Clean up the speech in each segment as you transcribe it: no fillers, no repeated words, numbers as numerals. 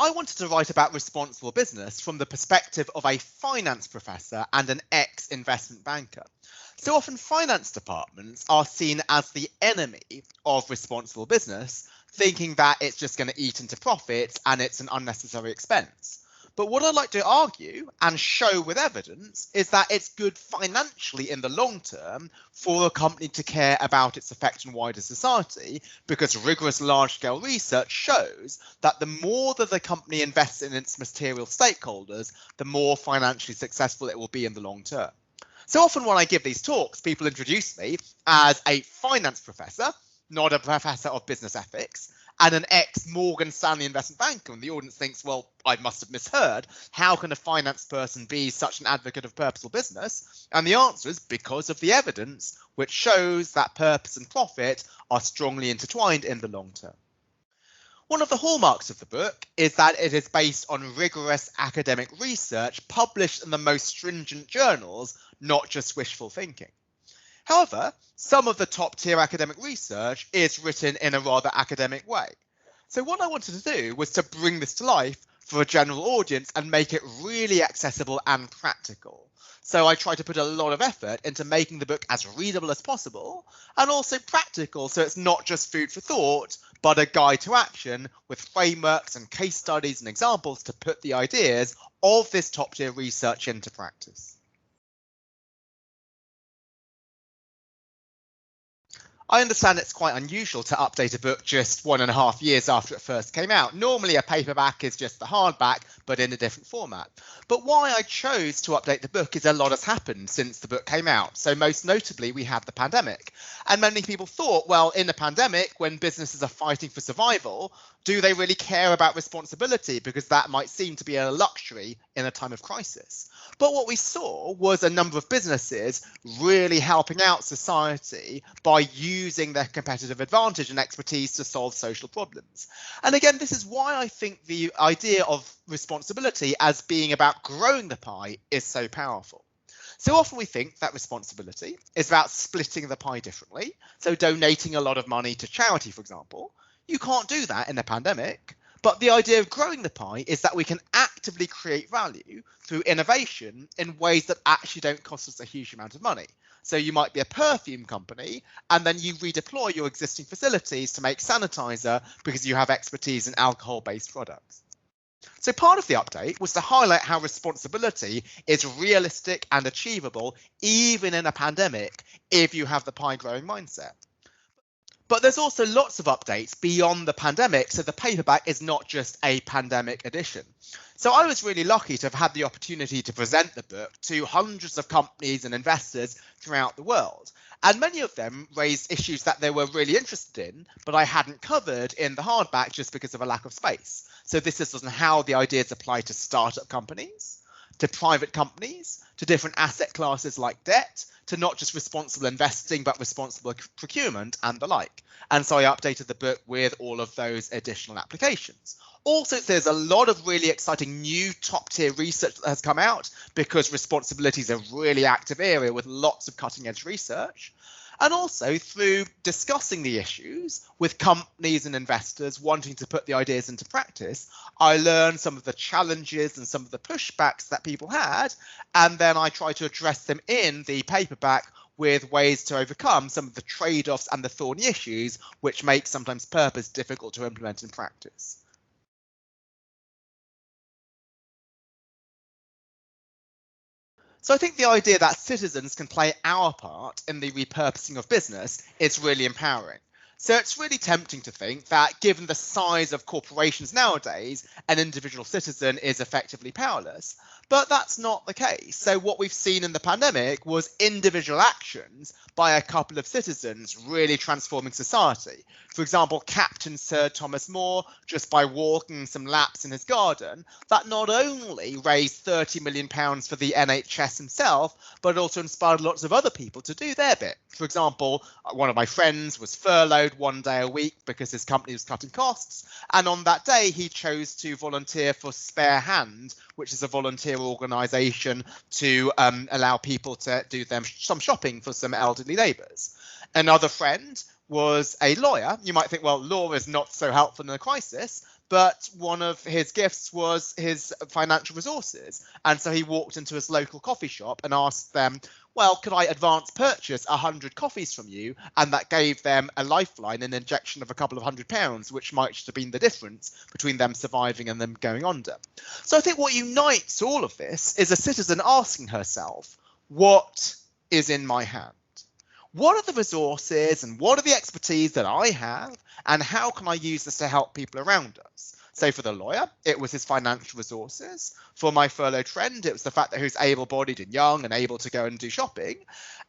I wanted to write about responsible business from the perspective of a finance professor and an ex-investment banker. So often finance departments are seen as the enemy of responsible business, thinking that it's just going to eat into profits and it's an unnecessary expense. But what I'd like to argue and show with evidence is that it's good financially in the long term for a company to care about its effect on wider society, because rigorous large-scale research shows that the more that the company invests in its material stakeholders, the more financially successful it will be in the long term. So often when I give these talks, people introduce me as a finance professor, not a professor of business ethics, and an ex-Morgan Stanley investment banker, and the audience thinks, well, I must have misheard. How can a finance person be such an advocate of purposeful business? And the answer is because of the evidence, which shows that purpose and profit are strongly intertwined in the long term. One of the hallmarks of the book is that it is based on rigorous academic research published in the most stringent journals, not just wishful thinking. However, some of the top-tier academic research is written in a rather academic way. So what I wanted to do was to bring this to life for a general audience and make it really accessible and practical. So I try to put a lot of effort into making the book as readable as possible and also practical, so it's not just food for thought, but a guide to action with frameworks and case studies and examples to put the ideas of this top-tier research into practice. I understand it's quite unusual to update a book just 1.5 years after it first came out. Normally a paperback is just the hardback, but in a different format. But why I chose to update the book is a lot has happened since the book came out. So most notably, we had the pandemic. And many people thought, well, in a pandemic, when businesses are fighting for survival, do they really care about responsibility? Because that might seem to be a luxury in a time of crisis. But what we saw was a number of businesses really helping out society by using their competitive advantage and expertise to solve social problems. And again, this is why I think the idea of responsibility as being about growing the pie is so powerful. So often we think that responsibility is about splitting the pie differently, so donating a lot of money to charity, for example. You can't do that in a pandemic. But the idea of growing the pie is that we can actively create value through innovation in ways that actually don't cost us a huge amount of money. So you might be a perfume company and then you redeploy your existing facilities to make sanitizer because you have expertise in alcohol-based products. So part of the update was to highlight how responsibility is realistic and achievable even in a pandemic if you have the pie growing mindset. But there's also lots of updates beyond the pandemic, so the paperback is not just a pandemic edition. So I was really lucky to have had the opportunity to present the book to hundreds of companies and investors throughout the world. And many of them raised issues that they were really interested in, but I hadn't covered in the hardback just because of a lack of space. So this is on how the ideas apply to startup companies, to private companies, to different asset classes like debt, to not just responsible investing, but responsible procurement and the like. And so I updated the book with all of those additional applications. Also, there's a lot of really exciting new top-tier research that has come out because responsibility is a really active area with lots of cutting-edge research. And also through discussing the issues with companies and investors wanting to put the ideas into practice, I learned some of the challenges and some of the pushbacks that people had, and then I try to address them in the paperback with ways to overcome some of the trade-offs and the thorny issues which make sometimes purpose difficult to implement in practice. So I think the idea that citizens can play our part in the repurposing of business is really empowering. So it's really tempting to think that given the size of corporations nowadays, an individual citizen is effectively powerless. But that's not the case. So what we've seen in the pandemic was individual actions by a couple of citizens really transforming society. For example, Captain Sir Thomas More, just by walking some laps in his garden, that not only raised £30 million for the NHS himself, but also inspired lots of other people to do their bit. For example, one of my friends was furloughed one day a week because his company was cutting costs. And on that day, he chose to volunteer for Spare Hand, which is a volunteer organisation to allow people to do some shopping for some elderly neighbours. Another friend was a lawyer. You might think, well, law is not so helpful in a crisis, but one of his gifts was his financial resources. And so he walked into his local coffee shop and asked them, well, could I advance purchase 100 coffees from you? And that gave them a lifeline, an injection of a couple of £100, which might have been the difference between them surviving and them going under. So I think what unites all of this is a citizen asking herself, what is in my hand? What are the resources and what are the expertise that I have, and how can I use this to help people around us? So for the lawyer, it was his financial resources. For my furloughed friend, it was the fact that he was able-bodied and young and able to go and do shopping.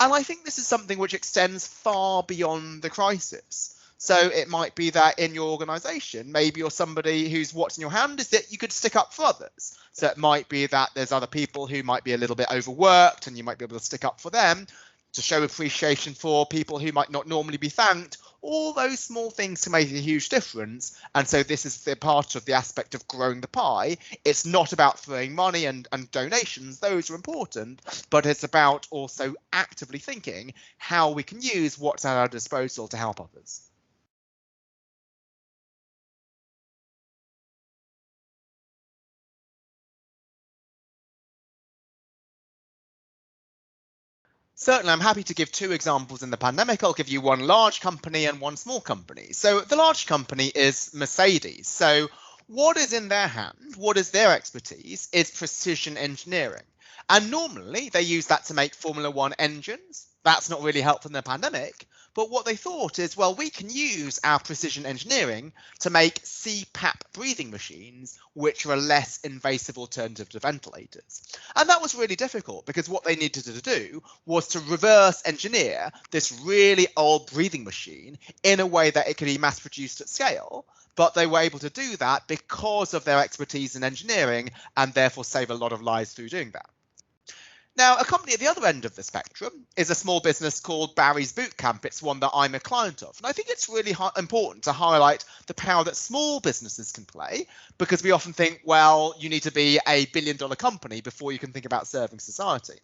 And I think this is something which extends far beyond the crisis. So it might be that in your organisation, maybe you're somebody who's what's in your hand is that you could stick up for others. So it might be that there's other people who might be a little bit overworked and you might be able to stick up for them, to show appreciation for people who might not normally be thanked. All those small things can make a huge difference. And so this is the part of the aspect of growing the pie. It's not about throwing money and donations, those are important, but it's about also actively thinking how we can use what's at our disposal to help others. Certainly, I'm happy to give two examples in the pandemic. I'll give you one large company and one small company. So the large company is Mercedes. So what is in their hand, what is their expertise, is precision engineering. And normally they use that to make Formula One engines. That's not really helpful in the pandemic. But what they thought is, well, we can use our precision engineering to make CPAP breathing machines, which are a less invasive alternative to ventilators. And that was really difficult because what they needed to do was to reverse engineer this really old breathing machine in a way that it could be mass produced at scale. But they were able to do that because of their expertise in engineering and therefore save a lot of lives through doing that. Now, a company at the other end of the spectrum is a small business called Barry's Bootcamp. It's one that I'm a client of. And I think it's really important to highlight the power that small businesses can play, because we often think, well, you need to be a billion-dollar company before you can think about serving society.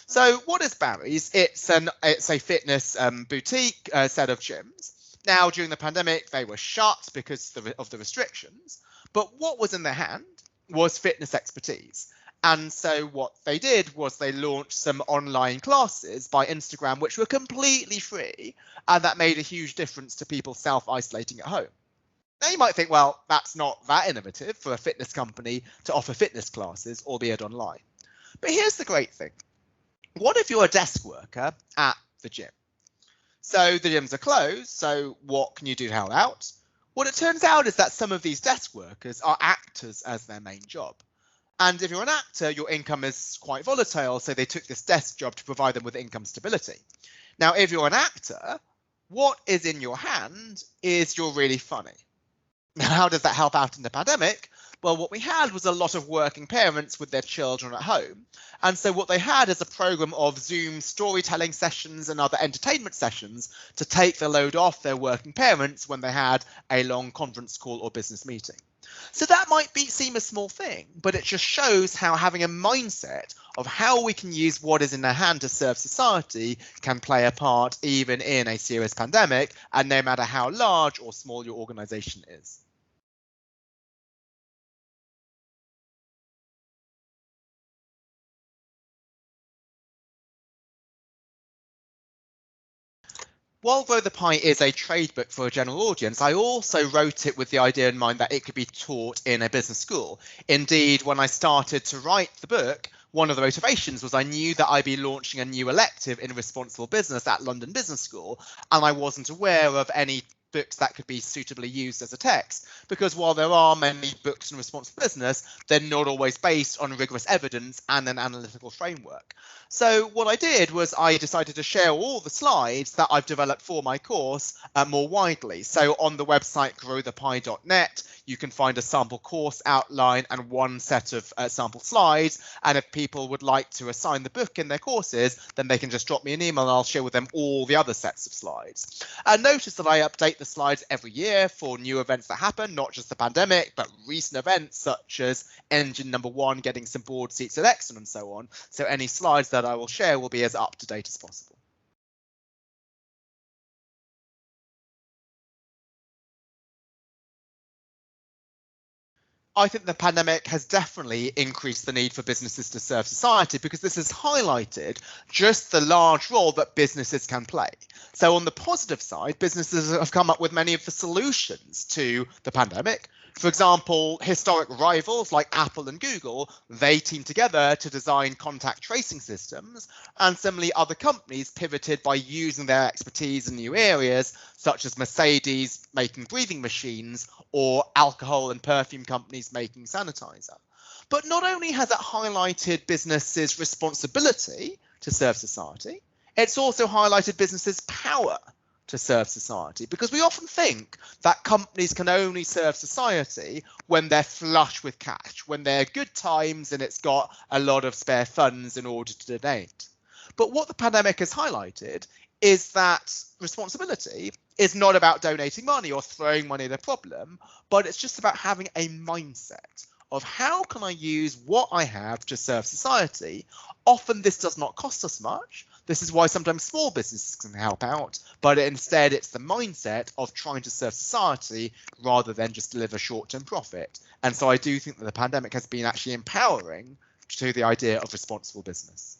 So what is Barry's? It's a fitness boutique set of gyms. Now, during the pandemic, they were shut because of the restrictions. But what was in their hand was fitness expertise. And so what they did was they launched some online classes by Instagram, which were completely free. And that made a huge difference to people self-isolating at home. Now you might think, well, that's not that innovative for a fitness company to offer fitness classes, albeit online. But here's the great thing. What if you're a desk worker at the gym? So the gyms are closed. So what can you do to help out? What it turns out is that some of these desk workers are actors as their main job. And if you're an actor, your income is quite volatile, so they took this desk job to provide them with income stability. Now, if you're an actor, what is in your hand is you're really funny. Now, how does that help out in the pandemic? Well, what we had was a lot of working parents with their children at home. And so what they had is a program of Zoom storytelling sessions and other entertainment sessions to take the load off their working parents when they had a long conference call or business meeting. So that might seem a small thing, but it just shows how having a mindset of how we can use what is in our hand to serve society can play a part even in a serious pandemic, and no matter how large or small your organization is. While Grow the Pie is a trade book for a general audience, I also wrote it with the idea in mind that it could be taught in a business school. Indeed, when I started to write the book, one of the motivations was I knew that I'd be launching a new elective in responsible business at London Business School, and I wasn't aware of any books that could be suitably used as a text, because while there are many books in responsible business, they're not always based on rigorous evidence and an analytical framework. So what I did was I decided to share all the slides that I've developed for my course more widely. So on the website growthepie.net, you can find a sample course outline and one set of sample slides. And if people would like to assign the book in their courses, then they can just drop me an email and I'll share with them all the other sets of slides. And notice that I update the slides every year for new events that happen, not just the pandemic, but recent events such as engine number 1 getting some board seats at Exxon and so on. So any slides that I will share will be as up to date as possible. I think the pandemic has definitely increased the need for businesses to serve society, because this has highlighted just the large role that businesses can play. So on the positive side, businesses have come up with many of the solutions to the pandemic. For example, historic rivals like Apple and Google, they teamed together to design contact tracing systems, and similarly other companies pivoted by using their expertise in new areas, such as Mercedes making breathing machines or alcohol and perfume companies making sanitizer. But not only has it highlighted businesses' responsibility to serve society, it's also highlighted businesses' power to serve society, because we often think that companies can only serve society when they're flush with cash, when they're good times and it's got a lot of spare funds in order to donate. But what the pandemic has highlighted is that responsibility is not about donating money or throwing money at a problem, but it's just about having a mindset of how can I use what I have to serve society. Often this does not cost us much. This is why sometimes small businesses can help out, but instead it's the mindset of trying to serve society rather than just deliver short-term profit. And so I do think that the pandemic has been actually empowering to the idea of responsible business.